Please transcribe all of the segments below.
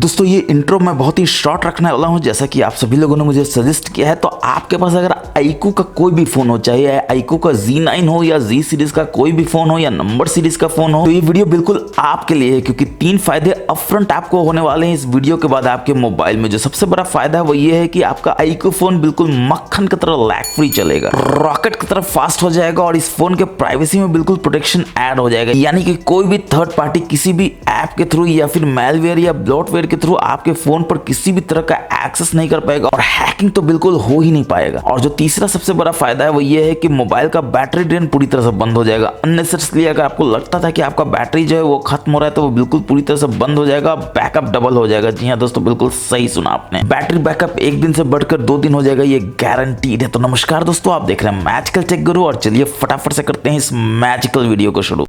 दोस्तों ये इंट्रो मैं बहुत ही शॉर्ट रखने वाला हूं, जैसा कि आप सभी लोगों ने मुझे सजेस्ट किया है। तो आपके पास अगर आईक्यू का कोई भी फोन हो, चाहे आईक्यू का Z9 हो या Z सीरीज का कोई भी फोन हो या नंबर सीरीज का फोन हो, तो ये वीडियो बिल्कुल आपके लिए है, क्योंकि 3 फायदे अपफ्रंट आपको होने वाले हैं इस वीडियो के बाद आपके मोबाइल में। जो सबसे बड़ा फायदा है वो ये है कि आपका आईक्यू फोन बिल्कुल मक्खन की तरह लैग फ्री चलेगा, रॉकेट की तरह फास्ट हो जाएगा और इस फोन के प्राइवेसी में बिल्कुल प्रोटेक्शन ऐड हो जाएगा। यानी कि कोई भी थर्ड पार्टी किसी भी ऐप के थ्रू या फिर मेलवेयर या ब्लॉटवेयर के थ्रू आपके फोन पर किसी भी तरह का एक्सेस नहीं कर पाएगा और हैकिंग तो बिल्कुल हो ही नहीं पाएगा। और जो तीसरा सबसे बड़ा फायदा है वो ये है कि मोबाइल का बैटरी ड्रेन पूरी तरह से बंद हो जाएगा। अननेसेसरली अगर आपको लगता था कि आपका बैटरी जो है वो खत्म हो रहा है तो वो बिल्कुल पूरी तरह से बंद हो जाएगा, बैकअप डबल हो जाएगा। जी हाँ दोस्तों, बिल्कुल सही सुना आपने, बैटरी बैकअप 1 दिन से बढ़कर 2 दिन हो जाएगा, ये गारंटीड है। तो नमस्कार दोस्तों, आप देख रहे हैं मैजिकल टेक गुरु और चलिए फटाफट से करते हैं इस मैजिकल वीडियो को शुरू।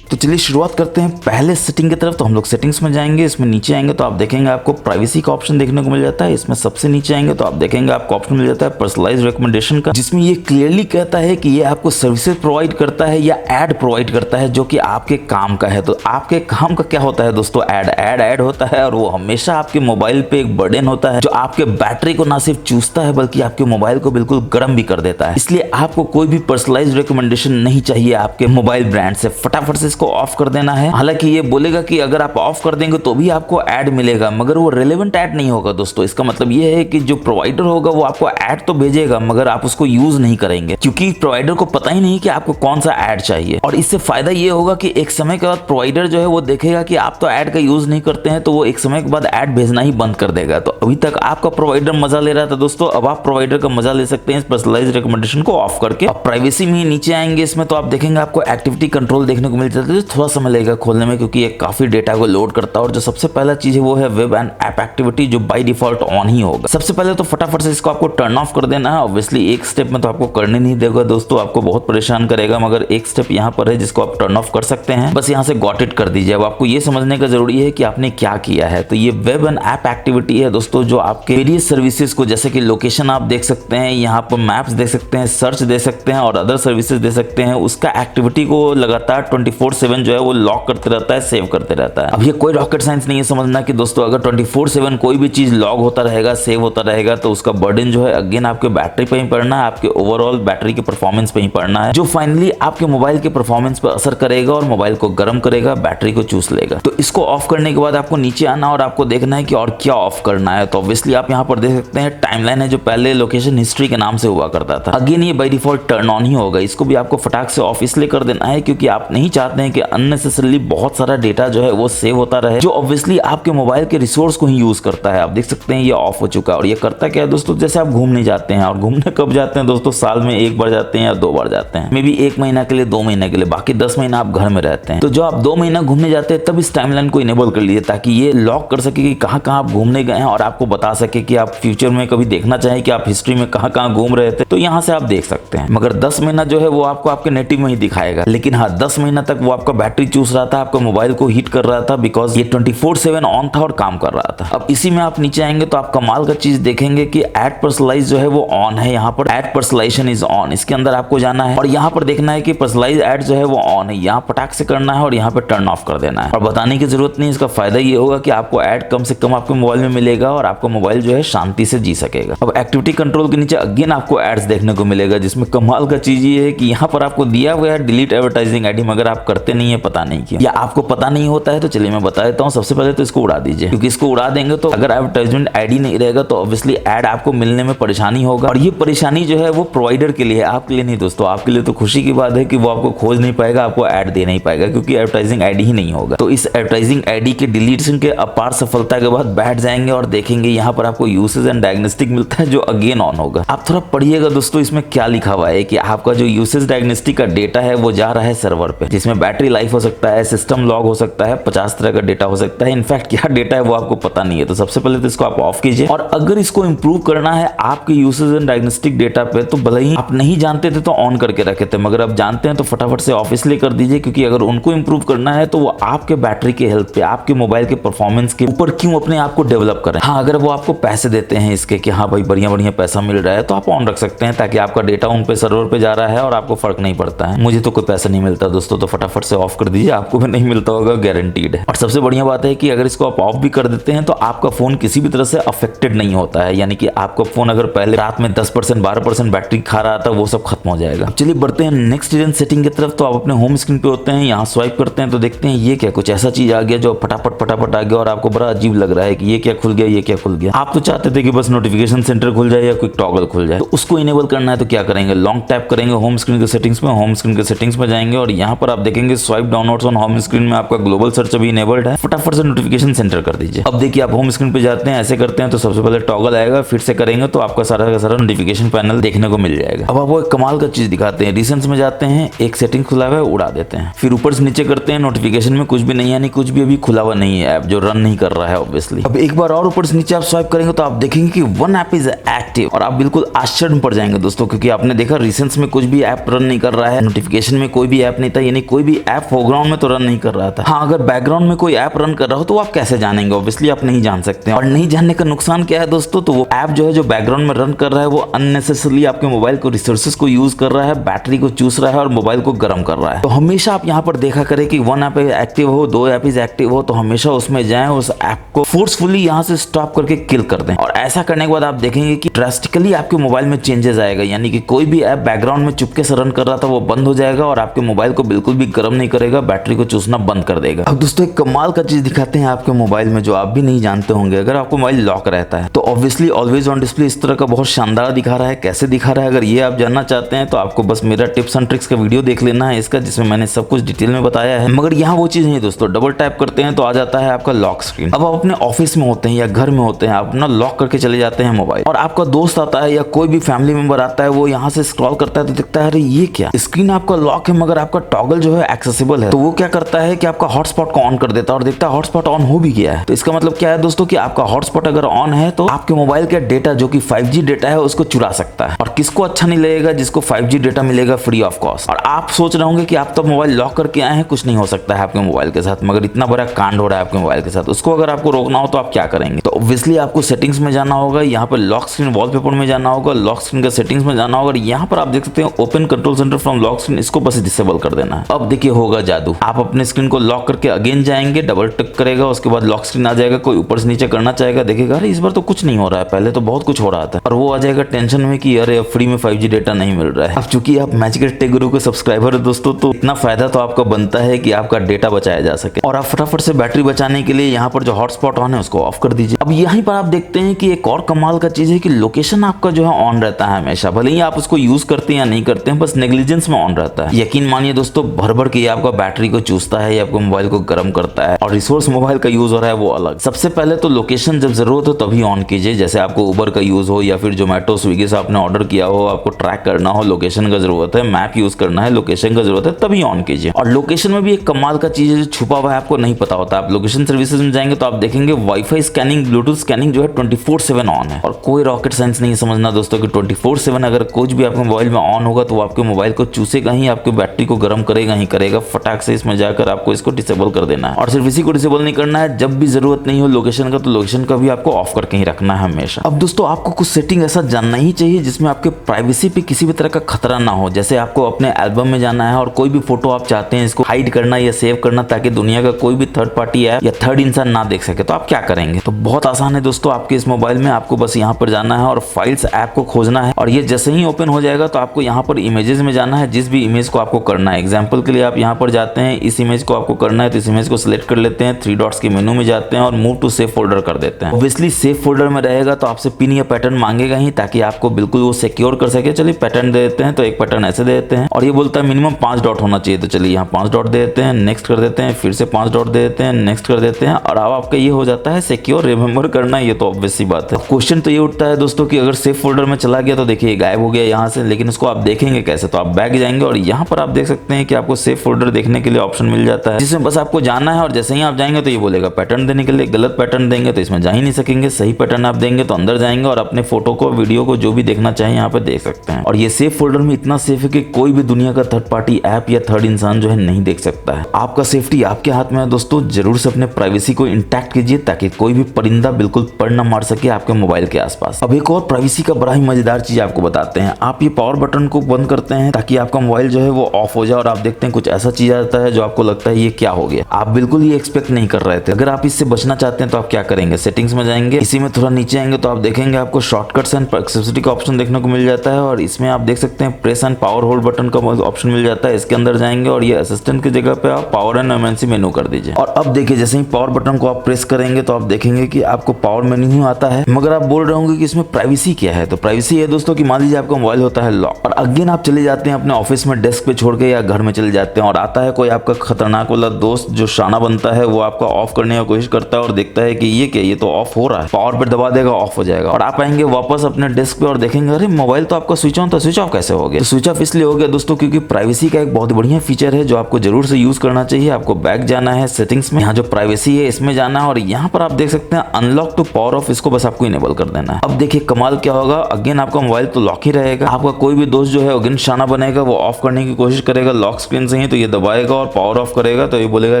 तो चलिए शुरुआत करते हैं पहले सेटिंग की तरफ। तो हम लोग सेटिंग्स में जाएंगे, इसमें नीचे आएंगे तो आप देखेंगे आपको प्राइवेसी का ऑप्शन देखने को मिल जाता है। इसमें सबसे नीचे आएंगे तो आप देखेंगे आपको ऑप्शन मिल जाता है पर्सनलाइज्ड रिकमेंडेशन का, जिसमें ये क्लियरली कहता है कि ये आपको सर्विसेज प्रोवाइड करता है या एड प्रोवाइड करता है जो कि आपके काम का है। तो आपके काम का क्या होता है दोस्तों? एड होता है और वो हमेशा आपके मोबाइल पे एक बर्डन होता है जो आपके बैटरी को ना सिर्फ चूसता है बल्कि आपके मोबाइल को बिल्कुल गर्म भी कर देता है। इसलिए आपको कोई भी पर्सनलाइज्ड रिकमेंडेशन नहीं चाहिए आपके मोबाइल ब्रांड से। फटाफट से इसको ऑफ कर देना है। हालांकि ये बोलेगा कि अगर आप ऑफ कर देंगे तो भी आपको ऐड मिलेगा, मगर वो रेलेवेंट ऐड नहीं होगा दोस्तों। इसका मतलब ये है कि जो प्रोवाइडर होगा वो आपको ऐड तो भेजेगा मगर आप उसको यूज नहीं करेंगे, क्योंकि प्रोवाइडर को पता ही नहीं कि आपको कौन सा ऐड चाहिए। और इससे फायदा ये होगा कि एक समय के बाद प्रोवाइडर जो है वो देखेगा कि आप तो ऐड का यूज नहीं करते हैं, तो वो एक समय के बाद ऐड भेजना ही बंद कर देगा। तो अभी तक आपका प्रोवाइडर मजा ले रहा था दोस्तों, अब आप प्रोवाइडर का मजा ले सकते हैं इस पर्सनलाइज्ड रिकमेंडेशन को ऑफ करके। अब प्राइवेसी में नीचे आएंगे इसमें तो आप देखेंगे आपको एक्टिविटी कंट्रोल देखने को मिल जाता है। थोड़ा समय लगेगा खोलने में क्योंकि ये काफी डेटा को लोड करता है। और जो सबसे पहला चीज है वो है वेब एंड ऐप एक्टिविटी, जो बाय डिफॉल्ट ऑन ही होगा। सबसे पहले तो फटाफट से इसको आपको टर्न ऑफ कर देना है। ऑब्वियसली एक स्टेप में तो आपको करने नहीं देगा दोस्तों, आपको बहुत परेशान करेगा, मगर एक स्टेप यहाँ पर है जिसको आप टर्न ऑफ कर सकते हैं। बस यहाँ से गॉट इट कर दीजिए। अब आपको ये समझने का जरूरी है कि आपने क्या किया है। तो ये वेब एंड ऐप एक्टिविटी है दोस्तों, जो आपके वेरियस सर्विसेज को, जैसे कि लोकेशन आप देख सकते हैं, यहाँ पर मैप्स देख सकते हैं, सर्च दे सकते हैं और अदर सर्विसेज दे सकते हैं, उसका एक्टिविटी को लगातार 24/7 जो है वो लॉक करते रहता है, सेव करते रहता है। अब ये कोई रॉकेट साइंस नहीं है समझना कि दोस्तों अगर 24/7 कोई भी चीज लॉग होता रहेगा, सेव होता रहेगा, तो उसका बर्डन जो है अगेन आपके बैटरी पे ही पड़ना है, आपके ओवरऑल बैटरी के परफॉर्मेंस पे ही पड़ना है, जो फाइनली आपके मोबाइल के परफॉर्मेंस पे असर करेगा और मोबाइल को गर्म करेगा, बैटरी को चूस लेगा। तो इसको ऑफ करने के बाद आपको नीचे आना और आपको देखना है कि और क्या ऑफ करना है। तो ऑब्वियसली आप यहाँ पर देख सकते हैं टाइमलाइन है, जो पहले लोकेशन हिस्ट्री के नाम से हुआ करता था, अगेन ये बाय डिफॉल्ट टर्न ऑन ही होगा। इसको भी आपको फटाक से ऑफ इसलिए कर देना है क्योंकि आप नहीं चाहते हैं कि अननेसेसरली बहुत सारा डेटा जो है वो सेव होता रहे, जो ऑब्वियसली आपके मोबाइल के रिसोर्स को ही यूज करता है। आप देख सकते हैं ये ऑफ हो चुका है। और ये करता क्या है दोस्तों, जैसे आप घूमने जाते हैं, और घूमने कब जाते हैं दोस्तों? साल में 1 बार जाते हैं या 2 बार जाते हैं, मे बी 1 महीना के लिए, 2 महीने के लिए, बाकी 10 महीना आप घर में रहते हैं। तो जो आप 2 महीना घूमने जाते हैं तब इस टाइमलाइन को इनेबल कर लीजिए, ताकि ये लॉक कर सके कि कहाँ कहाँ आप घूमने गए हैं और आपको बता सके कि आप फ्यूचर में कभी देखना चाहें कि आप हिस्ट्री में कहाँ कहाँ घूम रहे थे तो यहाँ से आप देख सकते हैं। मगर 10 महीना जो है वो आपको आपके नेटिव में ही दिखाएगा, लेकिन हाँ 10 महीना तक वो आपका बैटरी चूस रहा था, आपका मोबाइल को हीट कर रहा था, बिकॉज ये 24/7 ऑन था और काम कर रहा था। अब इसी में आप नीचे आएंगे तो आप कमाल का चीज देखेंगे कि ऐड पर्सनलाइज जो है वो ऑन है। यहाँ पर ऐड पर्सनलाइजेशन इज ऑन, इसके अंदर आपको जाना है और यहाँ पर देखना है कि पर्सनलाइज ऐड जो है वो ऑन है। यहाँ पटाख से करना है और यहाँ पे टर्न ऑफ कर देना है। और बताने की जरूरत नहीं, इसका फायदा ये होगा कि आपको ऐड कम से कम आपके मोबाइल में मिलेगा और आपका मोबाइल जो है शांति से जी सकेगा। अब एक्टिविटी कंट्रोल के नीचे अगेन आपको एड्स देखने को मिलेगा, जिसमें कमाल का चीज ये है कि यहाँ पर आपको दिया हुआ है डिलीट एडवर्टाइजिंग आईडी, मगर आप करते नहीं है, पता नहीं क्यों, या आपको पता नहीं होता है। तो चलिए मैं बता देता हूँ। सबसे पहले तो इसको उड़ा दीजिए, क्योंकि इसको उड़ा देंगे तो अगर एडवर्टाइजमेंट आईडी नहीं रहेगा तो ऑब्वियसली ऐड आपको मिलने में परेशानी होगा। और ये परेशानी जो है वो प्रोवाइडर के लिए है, आपके लिए नहीं दोस्तों। आपके लिए तो खुशी की बात है कि वो आपको खोज नहीं पाएगा, आपको ऐड दे नहीं पाएगा, क्योंकि एडवर्टाइजिंग आईडी ही नहीं होगा। तो इस एडवर्टाइजिंग आईडी के डिलीशन के अपार सफलता के बाद बैठ जाएंगे और देखेंगे यहाँ पर आपको यूसेज एंड डायग्नोस्टिक मिलता है, जो अगेन ऑन होगा। आप थोड़ा पढ़िएगा दोस्तों, इसमें क्या लिखा हुआ है कि आपका जो यूसेज डायग्नोस्टिक का डेटा है वो जा रहा है सर्वर पे, जिसमें बैटरी लाइफ हो सकता है, सिस्टम लॉग हो सकता है, 50 तरह का डेटा हो सकता है। इनफैक्ट क्या डेटा है वो आपको पता नहीं है। तो सबसे पहले तो इसको आप ऑफ कीजिए। और अगर इसको इंप्रूव करना है आपके यूसेज एंड डायग्नोस्टिक डेटा पे, तो भले ही आप नहीं जानते थे तो ऑन करके रखे थे, मगर अब जानते हैं तो फटाफट से ऑफ इसलिए कर दीजिए, क्योंकि अगर उनको इंप्रूव करना है तो वो आपके बैटरी के हेल्थ पे, आपके मोबाइल के परफॉर्मेंस के ऊपर क्यों अपने आप को डेवलप करें। हाँ, अगर वो आपको पैसे देते हैं इसके कि हाँ भाई बढ़िया बढ़िया पैसा मिल रहा है, तो आप ऑन रख सकते हैं, ताकि आपका डेटा उन पे सर्वर पे जा रहा है और आपको फर्क नहीं पड़ता है। मुझे तो कोई पैसा नहीं मिलता दोस्तों, तो फटाफट फटाफट से ऑफ कर दीजिए, आपको भी नहीं मिलता होगा, गारंटीड है। और सबसे बढ़िया बात है कि अगर इसको आप ऑफ भी कर देते हैं तो आपका फोन किसी भी तरह से अफेक्टेड नहीं होता है, यानी कि आपका फोन अगर पहले रात में 10% 12% बैटरी खा रहा था वो सब खत्म हो जाएगा। चलिए बढ़ते हैं नेक्स्ट जेन सेटिंग की तरफ। तो आप अपने होम स्क्रीन पे होते हैं, यहाँ स्वाइप करते हैं तो देखते हैं ये क्या कुछ ऐसा चीज आ गया जो फटाफट आ गया और आपको बड़ा अजीब लग रहा है कि ये क्या खुल गया, ये क्या खुल गया। आप तो चाहते थे कि बस नोटिफिकेशन सेंटर खुल जाए या कोई टॉगल खुल जाए, तो उसको इनेबल करना है तो क्या करेंगे, लॉन्ग टैप करेंगे होम स्क्रीन के सेटिंग्स में, होम स्क्रीन के सेटिंग्स में जाएंगे और यहाँ पर आप देखेंगे swipe downloads on home screen में आपका ग्लोबल सर्च अभी इनेबल्ड है, फटाफट से नोटिफिकेशन सेंटर कर दीजिए। अब देखिए आप होम स्क्रीन पे जाते हैं, ऐसे करते हैं तो सबसे पहले टॉगल आएगा, फिर से करेंगे तो आपका सारा का सारा नोटिफिकेशन पैनल देखने को मिल जाएगा। अब आपको एक कमाल का चीज दिखाते हैं, रिसेंट्स में जाते हैं, एक सेटिंग खुला हुआ है उड़ा देते हैं, फिर ऊपर से नीचे करते हैं, नोटिफिकेशन में कुछ भी नहीं, यानी कुछ भी अभी खुला हुआ नहीं है ऐप, जो रन नहीं कर रहा है ऑब्वियसली। अब एक बार और ऊपर से नीचे आप स्वाइप करेंगे तो आप देखेंगे कि वन ऐप इज एक्टिव और आप बिल्कुल आश्चर्य में पड़ जाएंगे दोस्तों, क्योंकि आपने देखा रिसेंट्स में कुछ भी ऐप रन नहीं कर रहा है, नोटिफिकेशन में कोई भी ऐप नहीं था, यानी कोई भी ऐप फोरग्राउंड में तो रन नहीं कर रहा था। हाँ, अगर बैकग्राउंड में कोई ऐप रन कर रहा हो तो आप कैसे जानेंगे, ऑब्वियसली आप नहीं जान सकते। और नहीं जानने का नुकसान क्या है दोस्तों, तो वो ऐप जो है जो बैकग्राउंड में रन कर रहा है वो अननेसेसरली आपके मोबाइल को रिसोर्सेज को यूज कर रहा है, बैटरी को चूस रहा है और मोबाइल को गर्म कर रहा है। तो हमेशा आप यहाँ पर देखा करें कि वन ऐप एक्टिव हो, दो ऐप इज एक्टिव हो तो हमेशा उसमें जाएं, उस ऐप को फोर्सफुली यहाँ से स्टॉप करके किल कर दें। और ऐसा करने के बाद आप देखेंगे कि ड्रास्टिकली आपके मोबाइल में चेंजेस आएगा, यानी कि कोई भी ऐप बैकग्राउंड में चुपके से रन कर रहा था वो बंद हो जाएगा और आपके मोबाइल को बिल्कुल भी गर्म नहीं करेगा, बैटरी को चूसना बंद कर देगा। अब दोस्तों एक कमाल का चीज दिखाते हैं आपके मोबाइल में जो आप भी नहीं जानते होंगे। अगर आपको मोबाइल लॉक रहता है तो ऑब्वियसली ऑलवेज ऑन डिस्प्ले इस तरह का बहुत शानदार दिखा रहा है। कैसे दिखा रहा है अगर ये आप जानना चाहते हैं तो आपको बस मेरा टिप्स एंड ट्रिक्स का वीडियो देख लेना है इसका, जिसमें मैंने सब कुछ डिटेल में बताया है। मगर यहाँ वो चीज नहीं दोस्तों, डबल टैप करते हैं तो आ जाता है आपका लॉक स्क्रीन। अब आप अपने ऑफिस में होते हैं या घर में होते हैं, आप अपना लॉक करके चले जाते हैं मोबाइल, और आपका दोस्त आता है या कोई भी फैमिली मेंबर आता है, वो यहाँ से स्क्रॉल करता है तो दिखता है अरे ये क्या, स्क्रीन आपका लॉक है मगर आपका टॉगल जो है एक्सेसिबल है। तो वो क्या करता है कि आपका हॉटस्पॉट को ऑन कर देता है और देखता है हॉटस्पॉट ऑन हो भी गया है। तो इसका मतलब क्या है दोस्तों कि आपका हॉटस्पॉट अगर ऑन है तो आपके मोबाइल का डेटा जो कि 5G डेटा है उसको चुरा सकता है। और किसको अच्छा नहीं लगेगा, जिसको 5G डेटा मिलेगा फ्री ऑफ कॉस्ट। और आप सोच रहे होंगे कि आप तो मोबाइल लॉक करके आए हैं, कुछ नहीं हो सकता है आपके मोबाइल के साथ, मगर इतना बड़ा कांड हो रहा है आपके मोबाइल के साथ। उसको अगर आपको रोकना हो तो आप क्या करेंगे, तो ऑब्वियसली आपको सेटिंग्स में जाना होगा, यहाँ पर लॉक स्क्रीन वॉलपेपर में जाना होगा, लॉक स्क्रीन के सेटिंग्स में जाना होगा। यहाँ पर आप देख सकते हैं open control centre from lock screen, इसको बस डिसेबल कर देना है। अब देखिए होगा जादू, आप अपने स्क्रीन को लॉक करके अगेन जाएंगे, डबल टिक करेगा, उसके बाद लॉक स्क्रीन आ जाएगा, कोई ऊपर से नीचे करना चाहेगा, देखिएगा अरे इस बार तो कुछ नहीं हो रहा है, पहले तो बहुत कुछ हो रहा था, और वो आ जाएगा टेंशन में कि अरे अब फ्री में 5G डेटा नहीं मिल रहा है। अब चूंकि आप मैजिक टेक गुरु के सब्सक्राइबर है दोस्तों, तो इतना फायदा तो आपका बनता है कि आपका डेटा बचाया जा सके। और आप फटाफट से बैटरी बचाने के लिए यहाँ पर जो हॉटस्पॉट ऑन है उसको ऑफ कर दीजिए। अब यहीं पर आप देखते हैं कि एक और कमाल का चीज है कि लोकेशन आपका जो है ऑन रहता है हमेशा, भले ही आप उसको यूज करते हैं या नहीं करते हैं, बस नेग्लिजेंस में ऑन रहता है। यकीन मानिए दोस्तों, भर भर के आपका बैटरी को चूसता है, आपको मोबाइल को गर्म करता है, और रिसोर्स मोबाइल का यूज हो रहा है वो अलग। सबसे पहले तो लोकेशन जब जरूरत हो तभी ऑन कीजिए, जैसे आपको उबर का यूज हो या फिर जोमेटो स्विगी से आपने ऑर्डर किया हो, आपको ट्रैक करना हो, लोकेशन का जरूरत है, मैप यूज करना है, लोकेशन का जरूरत है, तभी ऑन कीजिए। और लोकेशन में भी एक कमाल का चीज है जो छुपा हुआ है, आपको नहीं पता होता। आप लोकेशन सर्विसेज में जाएंगे तो आप देखेंगे वाईफाई स्कैनिंग, ब्लूटूथ स्कैनिंग जो है 24/7 ऑन है। और कोई रॉकेट साइंस नहीं समझना दोस्तों कि 24/7 अगर कुछ भी आपके मोबाइल में ऑन होगा तो वो आपके मोबाइल को चूसेगा ही, आपके बैटरी को गर्म करेगा ही करेगा। फटाक से इसमें जाकर आपको इसको डिसेबल कर देना है। और सिर्फ इसी को डिसेबल नहीं करना है, जब भी जरूरत नहीं हो लोकेशन का तो लोकेशन का भी आपको ऑफ करके ही रखना है हमेशा। अब दोस्तों आपको कुछ सेटिंग ऐसा जानना ही चाहिए जिसमें आपके प्राइवेसी पे किसी भी तरह का खतरा ना हो। जैसे आपको अपने एल्बम में जाना है और कोई भी फोटो आप चाहते हैं इसको हाइड करना या सेव करना ताकि दुनिया का कोई भी थर्ड पार्टी ऐप या थर्ड इंसान ना देख सके, तो आप क्या करेंगे। तो बहुत आसान है दोस्तों, आपके इस मोबाइल में आपको बस यहाँ पर जाना है और फाइल्स ऐप को खोजना है, और ये जैसे ही ओपन हो जाएगा तो आपको यहाँ पर इमेजेस में जाना है, जिस भी इमेज को आपको करना है। एग्जाम्पल के लिए आप यहाँ पर जाते हैं, इस इमेज को आपको करना है तो इस इमेज को सिलेक्ट कर लेते हैं, 3 डॉट्स के मेनू में जाते हैं और मूव टू सेव फोल्डर कर देते हैं। ऑब्वियसली सेव फोल्डर में रहेगा तो आपसे पिन या पैटर्न मांगेगा ही, ताकि आपको बिल्कुल वो सिक्योर कर सके। चलिए पैटर्न दे देते हैं, तो एक पैटर्न ऐसे दे देते हैं, और ये बोलता है मिनिमम 5 डॉट होना चाहिए, तो चलिए यहाँ 5 डॉट दे देते हैं, नेक्स्ट कर देते हैं, फिर से 5 डॉट दे देते हैं, नेक्स्ट कर देते हैं, और अब आपका ये हो जाता है सिक्योर। रिमेंबर करना ये तो ऑब्वियस सी बात है। क्वेश्चन तो ये उठता है दोस्तों कि अगर सेव फोल्डर में चला गया तो देखिए गायब हो गया यहाँ से, लेकिन इसको आप देखेंगे कैसे, तो आप बैक जाएंगे और यहाँ पर आप देख सकते हैं कि आपको सेव फोल्डर देखने के लिए ऑप्शन मिल जाता है, जिसमें बस आपको जाना है। और जैसे ही आप जाएंगे तो ये बोलेगा पैटर्न देने के लिए, गलत पैटर्न देंगे तो इसमें जा ही नहीं सकेंगे, सही पैटर्न आप देंगे तो अंदर जाएंगे और अपने फोटो को, वीडियो को, जो भी देखना चाहिए यहाँ पे देख सकते हैं। और ये सेव फोल्डर में इतना सेफ है कि कोई भी दुनिया का थर्ड पार्टी ऐप या थर्ड इंसान जो है नहीं देख सकता है। आपका सेफ्टी आपके हाथ में है दोस्तों, जरूर से अपने प्राइवेसी को इंटैक्ट कीजिए ताकि कोई भी परिंदा बिल्कुल पड़ न मार सके आपके मोबाइल के आसपास। अब एक और प्राइवेसी का बड़ा ही मजेदार चीज आपको बताते हैं। आप ये पावर बटन को बंद करते हैं ताकि आपका मोबाइल जो है वो ऑफ हो जाए, और आप देखते हैं कुछ ऐसा चीज आता है जो आपको लगता है ये क्या हो गया, आप बिल्कुल ये एक्सपेक्ट नहीं कर रहे थे। अगर आप इससे बचना चाहते हैं तो आप क्या करेंगे, सेटिंग्स में जाएंगे, इसी में थोड़ा नीचे आएंगे तो आप देखेंगे आपको शॉर्टकट्स एंड एक्सेसिबिलिटी का ऑप्शन देखने को मिल जाता है और इसमें आप देख सकते हैं press and power hold button का ऑप्शन मिल जाता है। इसके अंदर जाएंगे और ये असिस्टेंट की जगह पे आप पावर एंड एमएनसी मेनू कर दीजिए। और अब देखिए जैसे ही पावर बटन को आप प्रेस करेंगे तो आप देखेंगे कि आपको पावर मेन्यू आता है। मगर आप बोल रहे होंगे कि इसमें प्राइवेसी क्या है, तो प्राइवेसी है दोस्तों कि मान लीजिए आपका मोबाइल होता है लॉक और अगेन आप चले जाते हैं अपने ऑफिस में डेस्क पे छोड़ के या घर में चले जाते हैं और आता है कोई आपका खतरनाक वाला दोस्त जो शाना बनता है, वो आपका ऑफ करने की कोशिश करता है और देखता है कि ये क्या, ये तो ऑफ हो रहा है, पावर पे दबा देगा ऑफ हो जाएगा और आप आएंगे वापस अपने डेस्क पे और देखेंगे अरे मोबाइल तो आपका स्विच ऑन था, स्विच ऑफ कैसे हो गया। तो स्विच ऑफ इसलिए हो गया दोस्तों क्योंकि प्राइवेसी का एक बहुत बढ़िया फीचर है जो आपको जरूर से यूज करना चाहिए। आपको बैक जाना है सेटिंग्स में, यहाँ जो प्राइवेसी है इसमें जाना है और यहाँ पर आप देख सकते हैं अनलॉक टू पावर ऑफ, इसको बस आपको इनेबल कर देना है। अब देखिए कमाल क्या होगा, अगेन आपका मोबाइल तो लॉक ही रहेगा, आपका कोई भी दोस्त जो है अगेन शाना बनेगा, वो ऑफ करने की कोशिश करेगा लॉक स्क्रीन से ही, तो ये दबाएगा और पावर ऑफ करेगा तो ये बोलेगा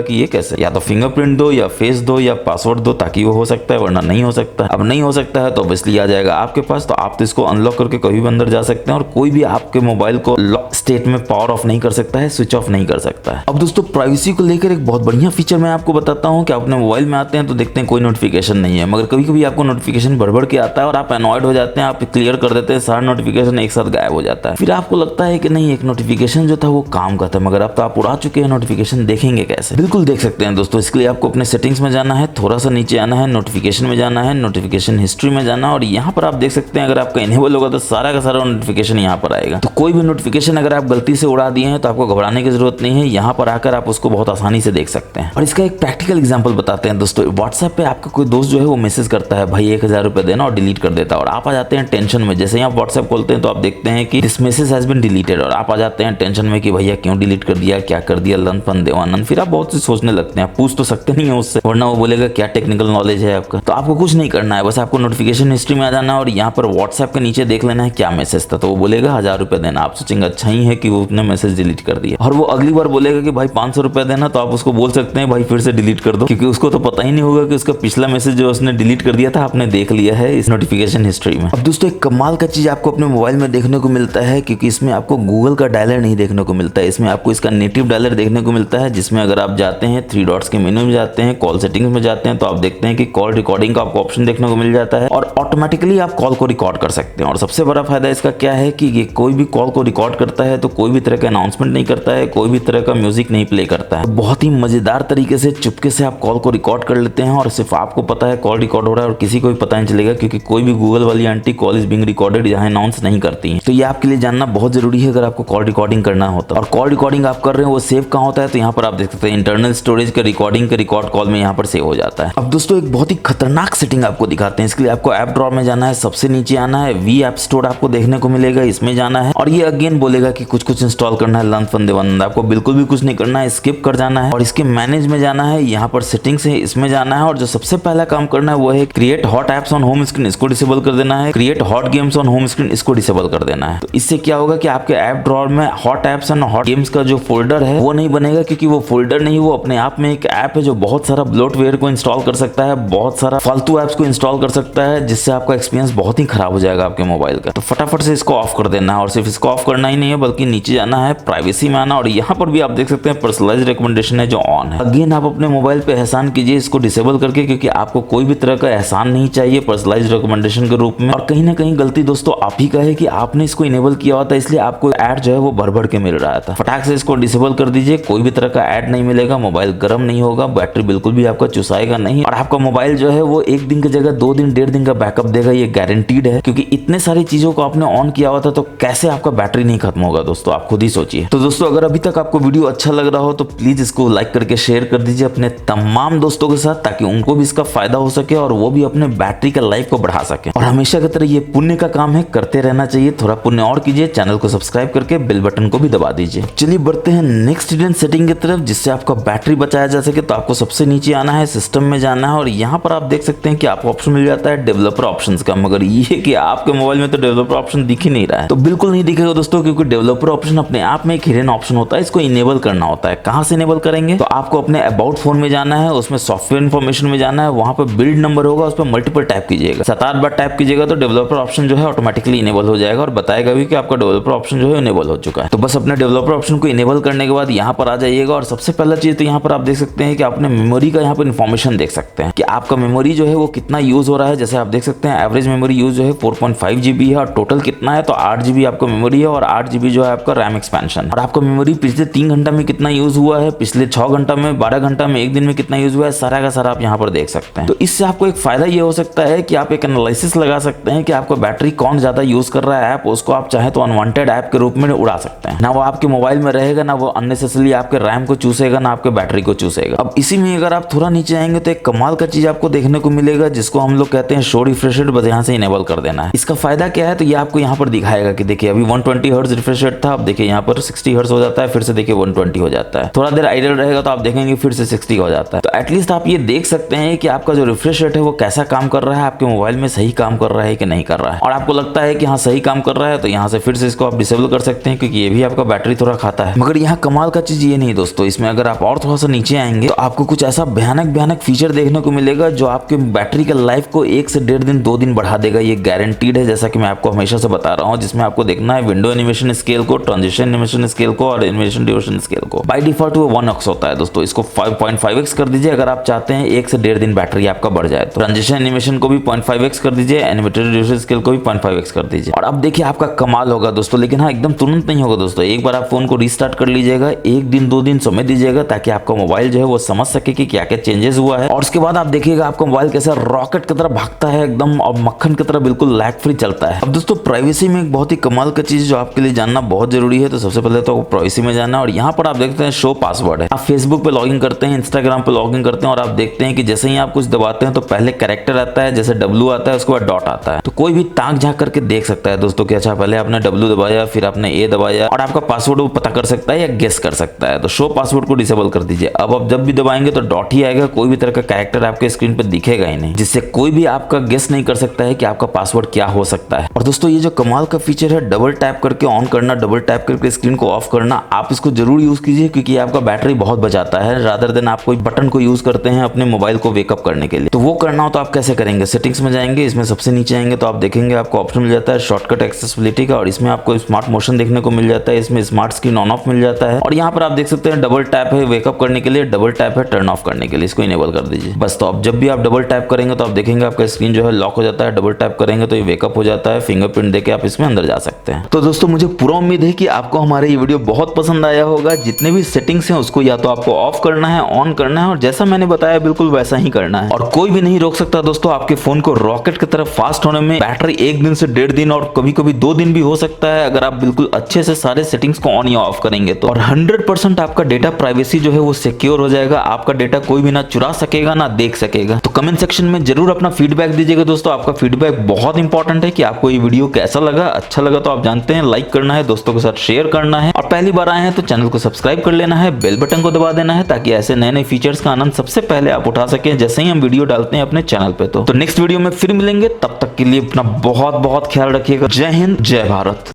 कि ये कैसे, या तो फिंगरप्रिंट दो या फेस दो या पासवर्ड दो ताकि वो हो सकता है, वरना नहीं हो सकता। अब नहीं हो सकता है तो ऑब्वियसली आ जाएगा आपके पास, तो आप तो इसको अनलॉक करके कभी भी अंदर जा सकते हैं और कोई भी आपके मोबाइल को लॉक स्टेट में पावर ऑफ नहीं कर सकता है, स्विच ऑफ नहीं कर सकता है। अब दोस्तों प्राइवेसी को लेकर एक बहुत बढ़िया फीचर मैं आपको बताता हूँ कि अपने मोबाइल में आते हैं तो देखते हैं कोई नोटिफिकेशन नहीं है, मगर कभी कभी आपको नोटिफिकेशन भर के आता है और आप अनॉयड हो जाते हैं, आप क्लियर कर देते हैं, सारा नोटिफिकेशन एक साथ गायब हो जाता है। फिर आपको लगता है कि नहीं एक नोटिफिकेशन जो था वो काम का था, मगर अब तो आप उड़ा चुके हैं, नोटिफिकेशन देखेंगे कैसे। बिल्कुल देख सकते हैं दोस्तों, इसके लिए आपको अपने सेटिंग्स में जाना है, थोड़ा सा नीचे आना है, नोटिफिकेशन में जाना है, नोटिफिकेशन हिस्ट्री में जाना है और यहाँ पर आप देख सकते हैं अगर आपका इनेबल होगा तो सारा का सारा नोटिफिकेशन यहाँ पर आएगा। तो कोई भी नोटिफिकेशन अगर आप गलती से उड़ा दिए हैं तो आपको घबराने की जरूरत नहीं है, यहाँ पर आकर आप उसको बहुत आसानी से देख सकते हैं। और इसका एक प्रैक्टिकल एग्जांपल बताते हैं दोस्तों। व्हाट्सएप पे आपका कोई दोस्त जो है वो मैसेज करता है भाई 1000 रुपए देना और डिलीट कर देता है और आप आ जाते हैं टेंशन में। जैसे ही आप व्हाट्सएप खोलते हैं तो आप देखते हैं कि this message has been deleted और आप आ जाते हैं टेंशन में कि भैया क्यों डिलीट कर दिया, क्या कर दिया, लन फन देवानंद। फिर आप बहुत सी सोचने लगते हैं, आप पूछ तो सकते नहीं है उससे, वरना वो बोलेगा क्या टेक्निकल नॉलेज है आपका। तो आपको कुछ नहीं करना है, बस आपको नोटिफिकेशन हिस्ट्री में आ जाना और यहाँ पर व्हाट्सएप के नीचे देख लेना है क्या मैसेज था। तो वो बोलेगा 1000 रुपए देना। आप सोचेंगे अच्छा ही है कि वो उसने मैसेज डिलीट कर दिया और वो अगली बार बोलेगा कि भाई 500 रुपए देना, तो आप उसको बोल सकते हैं भाई फिर से डिलीट कर दो, क्योंकि उसको तो पता ही नहीं होगा कि उसका पिछला मैसेज जो उसने डिलीट कर दिया था आपने देख लिया है इस नोटिफिकेशन हिस्ट्री में। अब दोस्तों एक कमाल का चीज आपको अपने मोबाइल में देखने को मिलता है, क्योंकि इसमें आपको गूगल का डायलर नहीं देखने को मिलता है, इसमें आपको इसका नेटिव डायलर देखने को मिलता है, जिसमें अगर आप जाते हैं 3 डॉट्स के मेनू में जाते हैं, कॉल सेटिंग्स में जाते हैं तो आप देखते हैं कि कॉल रिकॉर्डिंग का आपको ऑप्शन देखने को मिल जाता है और ऑटोमेटिकली आप कॉल को रिकॉर्ड कर सकते हैं। और सबसे बड़ा फायदा इसका क्या है कि ये कोई भी कॉल को रिकॉर्ड करता है तो कोई भी तरह का अनाउंसमेंट नहीं करता है, कोई भी तरह का म्यूजिक नहीं प्ले करता है। बहुत ही मजेदार तरीके से चुपके से आप कॉल को रिकॉर्ड कर लेते हैं और सिर्फ आपको पता है कॉल रिकॉर्ड हो रहा है और किसी को भी पता नहीं चलेगा, क्योंकि कोई भी गूगल वाली aunty call is being recorded यहाँ अनाउंस नहीं करती है। तो ये आपके लिए जानना बहुत जरूरी है अगर आपको कॉल रिकॉर्डिंग करना होता है। और कॉल रिकॉर्डिंग आप कर रहे हैं वो सेव कहाँ होता है, तो यहाँ पर आप देख सकते हैं इंटरनल स्टोरेज का रिकॉर्डिंग का रिकॉर्ड कॉल में यहाँ पर सेव हो जाता है। अब दोस्तों एक बहुत ही खतरनाक सेटिंग आपको दिखाते हैं। इसके लिए आपको ऐप ड्रॉअर में जाना है, सबसे नीचे आना है, वी ऐप स्टोर आपको देखने को मिलेगा, इसमें जाना है और ये अगेन बोलेगा कि कुछ इंस्टॉल करना है लन फन देवानंद। आपको बिल्कुल भी कुछ नहीं करना है, स्किप कर जाना है और इसके मैनेज में जाना है, यहाँ पर सेटिंग्स है इसमें जाना है और जो सबसे पहला काम करना है वो है create hot apps on home screen, इसको डिसेबल कर देना है, create hot games on home screen, इसको डिसेबल कर देना है। तो इससे क्या होगा कि आपके ऐप ड्रॉअर में hot apps and hot games का जो फोल्डर है वो नहीं बनेगा, क्योंकि वो फोल्डर नहीं, वो अपने आप में एक ऐप है जो बहुत सारा ब्लोटवेयर को इंस्टॉल कर सकता है, बहुत सारा फालतू एप्स को इंस्टॉल कर सकता है, जिससे आपका एक्सपीरियंस बहुत ही खराब हो जाएगा आपके मोबाइल का। तो फटाफट से इसको ऑफ कर देना है और सिर्फ इसको ऑफ करना ही नहीं है बल्कि नीचे जाना है, प्राइवेसी में आना और यहाँ पर भी आप देख सकते हैं पर्सनलाइज्ड रिकमेंडेशन है जो ऑन है। अगेन आप अपने मोबाइल पे एहसान कीजिए इसको डिसेबल करके, क्योंकि आपको कोई भी तरह का एहसान नहीं चाहिए पर्सनलाइज्ड रिकमेंडेशन के रूप में। और कहीं ना कहीं गलती दोस्तों आप ही का है कि आपने इसको इनेबल किया हुआ था, इसलिए आपको ऐड जो है वो भर के मिल रहा था। फटाक से इसको डिसेबल कर दीजिए, कोई भी तरह का ऐड नहीं मिलेगा, मोबाइल गर्म नहीं होगा, बैटरी बिल्कुल भी आपका चुसाएगा नहीं और आपका मोबाइल जो है वो 1 दिन की जगह 2 दिन 1.5 दिन का बैकअप देगा, ये गारंटीड है। क्योंकि इतने सारी चीजों को आपने ऑन किया हुआ था तो कैसे आपका बैटरी नहीं खत्म होगा दोस्तों, आप खुद ही सोचिए। तो दोस्तों अगर अभी तक आपको वीडियो अच्छा लग रहा हो तो प्लीज इसको लाइक करके शेयर कर दीजिए अपने तमाम दोस्तों के साथ, ताकि उनको भी इसका फायदा हो सके और वो भी अपने बैटरी का लाइफ को बढ़ा सके। और हमेशा की तरह ये पुण्य का काम है, करते रहना चाहिए, थोड़ा पुण्य और कीजिए, चैनल को सब्सक्राइब करके बेल बटन को भी दबा दीजिए। चलिए बढ़ते हैं नेक्स्ट हिडन सेटिंग की तरफ, जिससे आपका बैटरी बचाया जा सके। तो आपको सबसे नीचे आना है, सिस्टम में जाना है और यहाँ पर आप देख सकते हैं कि आपको ऑप्शन मिल जाता है डेवलपर ऑप्शंस का, मगर ये कि आपके मोबाइल में तो डेवलपर ऑप्शन दिख ही नहीं रहा है। तो बिल्कुल नहीं दिखेगा दोस्तों, क्योंकि डेवलपर ऑप्शन अपने आप में एक हिडन ऑप्शन होता है, इसको इनेबल करना होता है। कहां से इनेबल करेंगे, तो आपको अपने अबाउट फोन में जाना है, उसमें सॉफ्टवेयर इन्फॉर्मेशन में जाना है, वहां पर बिल्ड नंबर होगा, उस पर मल्टीपल टैप कीजिएगा, 7-8 बार टैप कीजिएगा तो डेवलपर ऑप्शन जो है ऑटोमेटिकली इनेबल हो जाएगा और बताएगा भी कि आपका डेवलपर ऑप्शन जो है इनेबल हो चुका है। तो बस अपने डेवलपर ऑप्शन को इनेबल करने के बाद यहाँ पर आ जाइएगा और सबसे पहला चीज तो यहाँ पर आप देख सकते हैं कि आपने मेमोरी का यहाँ पर इन्फॉर्मेशन देख सकते हैं कि आपका मेमोरी जो है वो कितना यूज हो रहा है। जैसे आप देख सकते हैं एवरेज मेमोरी यूज जो है 4.5 GB है और टोटल कितना है तो 8 GB आपका मेमोरी है और 8 GB जो है आपका रैम एक्सपेंशन। और आपका मेमोरी पिछले 3 घंटा में कितना यूज हुआ है, पिछले 6 घंटा में, 12 घंटा में, एक दिन में कितना यूज हुआ है, सारा का सारा आप यहाँ पर देख सकते हैं। तो इससे आपको एक फायदा ये हो सकता है कि आप एक एनालिसिस लगा सकते हैं कि आपका बैटरी कौन ज्यादा यूज कर रहा है ऐप, उसको आप चाहे तो अनवांटेड ऐप के रूप में उड़ा सकते हैं। ना वो आपके मोबाइल में रहेगा, ना वो अननेसेसरली आपके रैम को चूसेगा, ना आपके बैटरी को चूसेगा। अब इसी में अगर आप थोड़ा नीचे आएंगे तो एक कमाल का चीज आपको देखने को मिलेगा जिसको हम लोग कहते हैं शो रिफ्रेश रेट, बस यहाँ से इनेबल कर देना है। इसका फायदा क्या है तो ये आपको यहाँ पर दिखाएगा कि देखिए अभी 120 हर्ट्ज रिफ्रेश रेट था, अब देखिए यहाँ पर 60 हर्ट्ज हो जाता है, फिर से देखिए 120 हो जाता है। थोड़ा देर आइडल रहेगा तो आप देखेंगे फिर से 60 हो जाता है। तो एटलीस्ट आप ये देख सकते हैं कि आपका जो रिफ्रेश रेट है वो कैसा काम कर रहा है, आपके मोबाइल में सही काम कर रहा है कि नहीं कर रहा है। और आपको लगता है कि हाँ सही काम कर रहा है तो यहाँ से फिर से इसको आप डिसेबल कर सकते हैं क्योंकि ये भी आपका बैटरी थोड़ा खाता है। मगर यहाँ कमाल का चीज ये नहीं दोस्तों, इसमें अगर आप और थोड़ा सा नीचे आएंगे तो आपको कुछ ऐसा भयानक फीचर देखने को मिलेगा जो आपके बैटरी का लाइफ को 1 से 1.5 दिन 2 दिन बढ़ा देगा। ये गारंटीड है, जैसा कि मैं आपको हमेशा से बता रहा हूँ, जिसमें आपको देखना है विंडो एनिमेशन स्केल को, ट्रांजिशन एनिमेशन स्केल को और एनिमेशन ड्यूरेशन स्केल को। बाय डिफॉल्ट वो 1x होता है दोस्तों, इसको 5.5x कर दीजिए अगर आप चाहते हैं 1 से 1.5 दिन बैटरी आपका बढ़ जाए। तो ट्रांजिशन एनिमेशन को भी 0.5x कर दीजिए, एनिमेटेड ड्यूरेशन स्केल को भी 0.5x कर दीजिए और अब देखिए आपका कमाल होगा दोस्तों। लेकिन हाँ एकदम तुरंत नहीं होगा दोस्तों, एक बार आप फोन को रीस्टार्ट कर लीजिएगा, 1 दिन 2 दिन समय दीजिएगा ताकि आपका मोबाइल जो है वो समझ सके कि क्या क्या चेंजेस हुआ है। और उसके बाद आप देखिएगा आपका मोबाइल कैसा रॉकेट की तरह भागता है एकदम और मक्खन की तरह बिल्कुल लैग फ्री चलता है। अब दोस्तों प्राइवेसी में एक बहुत ही कमाल का चीज जो आपके लिए जानना बहुत जरूरी है, तो सबसे पहले तो प्राइवेसी में जानना। और यहाँ पर आप देखते हैं शो पासवर्ड है। आप फेसबुक पे लॉगिन करते हैं, इंस्टाग्राम पे लॉगिन करते हैं और आप देखते हैं कि जैसे ही आप कुछ दबाते हैं तो पहले कैरेक्टर आता है, जैसे W आता है उसके बाद डॉट आता है। तो कोई भी ताक झांक करके देख सकता है दोस्तों कि अच्छा पहले आपने W दबाया फिर आपने A दबाया और आपका पासवर्ड वो पता कर सकता है या गेस कर सकता है। तो शो पासवर्ड को डिसेबल कर दीजिए। अब आप जब भी दबाएंगे तो डॉट ही आएगा, कोई भी तरह का कैरेक्टर आपके स्क्रीन पे दिखेगा ही नहीं, जिससे कोई भी आपका गेस नहीं कर सकता है कि आपका पासवर्ड क्या हो सकता है। और दोस्तों ये जो कमाल का फीचर है डबल टैप करके ऑन करना, डबल टैप करके स्क्रीन को ऑफ करना, आप इसको जरूर यूज कीजिए क्योंकि आपका बैटरी बहुत बचाता है रादर देन आप कोई बटन को यूज करते हैं अपने मोबाइल को वेकअप करने के लिए। तो वो करना हो तो आप कैसे करेंगे, सेटिंग्स में जाएंगे, इसमें सबसे नीचे आएंगे तो आप देखेंगे आपको ऑप्शन मिल जाता है शॉर्टकट एक्सेसिबिलिटी का और इसमें आपको स्मार्ट मोशन देखने को मिल जाता है, इसमें स्मार्ट स्क्रीन ऑन ऑफ मिल जाता है और यहाँ पर आप देख सकते हैं डबल टैप है वेकअप करने के लिए, डबल टैप है टर्न ऑफ करने के लिए, इसको इनेबल कर दीजिए बस। तो अब जब भी आप डबल टैप करेंगे तो आप देखेंगे आपका स्क्रीन जो है लॉक हो जाता है, डबल टैप करेंगे तो ये वेकअप हो जाता है, फिंगरप्रिंट देके आप इसमें अंदर जा सकते हैं। तो दोस्तों मुझे पूरा उम्मीद है कि आपको हमारा ये वीडियो बहुत पसंद आया होगा। जितने भी सेटिंग्स हैं उसको या तो आपको ऑफ करना है, ऑन करना है और जैसा मैंने बताया बिल्कुल वैसा ही करना है और कोई भी नहीं रोक सकता दोस्तों आपके फोन को रॉकेट की तरफ फास्ट होने में। बैटरी 1 दिन से 1.5 दिन और कभी कभी 2 दिन भी हो सकता है अगर आप बिल्कुल अच्छे से सारे सेटिंग्स को ऑन या ऑफ करेंगे तो। और 100% आपका डेटा प्राइवेसी जो है वो सिक्योर हो जाएगा, आपका डेटा कोई भी ना चुरा सकेगा ना देख सकेगा। तो कमेंट सेक्शन में जरूर अपना फीडबैक दीजिएगा दोस्तों, आपका फीडबैक बहुत इंपॉर्टेंट है कि आपको ये वीडियो कैसा लगा। अच्छा लगा तो आप जानते हैं लाइक करना है, दोस्तों के साथ शेयर करना है और पहली बार आए हैं तो चैनल को सब्सक्राइब कर लेना है, बेल बटन को दबा देना है ताकि ऐसे नए नए फीचर्स का आनंद सबसे पहले आप उठा सकें जैसे ही हम वीडियो डालते हैं अपने चैनल पे। तो नेक्स्ट वीडियो में फिर मिलेंगे, तब तक के लिए अपना बहुत बहुत ख्याल रखिएगा। जय हिंद, जय भारत।